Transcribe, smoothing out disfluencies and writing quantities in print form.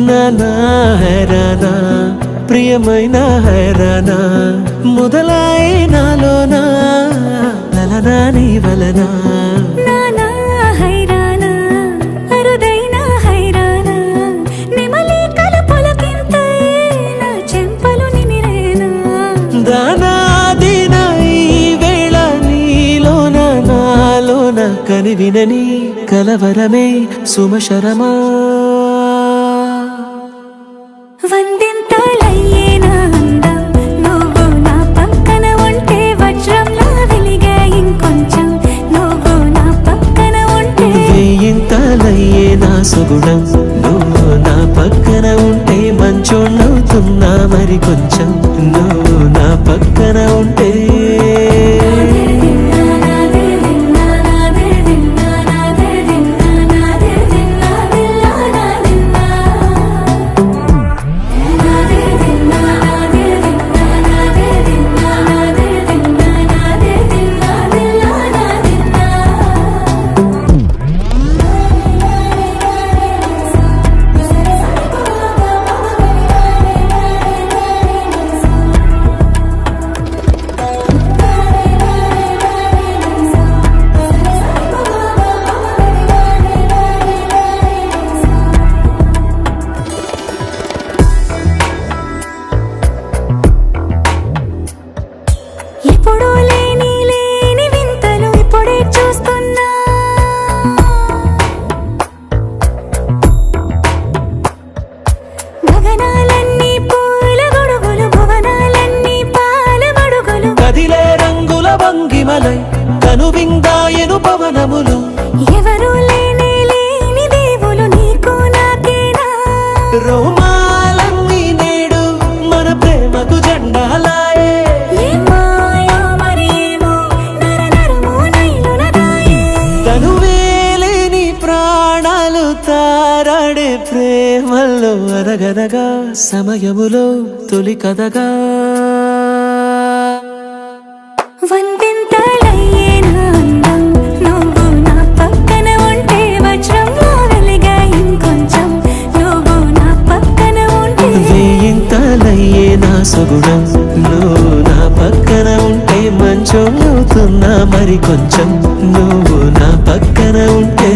నానా హైరానా ప్రియమైన హైరానా మొదలాయి నాలోనా లలనా నీ వలనా నానా హైరానా అరుదైన హైరానా నిమలి కలపులకింతై నా చెంపలు నిమిరేనా దానా దినా ఈ వేళ నీలోన నాలోన కనివినని కలవరమే సుమశరమా వందింతలయ్యేనా అందం నువ్వు నా పక్కన ఉంటే వజ్రంలా వెలిగే ఇంకొంచెం నువ్వు నా పక్కన ఉంటే వేయింతలయ్యే నా సుగుణం నువ్వు నా పక్కన ఉంటే మంచోణ్ణవుతున్నా మరి కొంచెం నువ్వు నా పక్కన ఉంటే ఎప్పుడూ లేని వింతలు ఇప్పుడే చూస్తున్నా గగనాలన్నీ పూల గొడుగులు భువనాలన్నీ పాల మడుగులు కదిలే రంగుల భంగిమలై కనువిందాయను పవనములు ఎవరూ లేని దేవులు నీకు నాకేనా రోమాలన్నీ నేడు మన ప్రేమకు జెండాలాయే తనువేలేని ప్రాణాలు తారాడే ప్రేమల్లో అనగనగా సమయములో తొలి కథగా వందింతలయ్యేనా అందం నువ్వు నా పక్కన ఉంటే వజ్రంలా వెలిగే ఇంకొంచెం నువ్వు నా పక్కన ఉంటే వేయింతలయ్యే నా సుగుణం నువ్వు నా పక్కన ఉంటే మంచోళవుతున్నా మరి కొంచెం నువ్వు నా పక్కన ఉంటే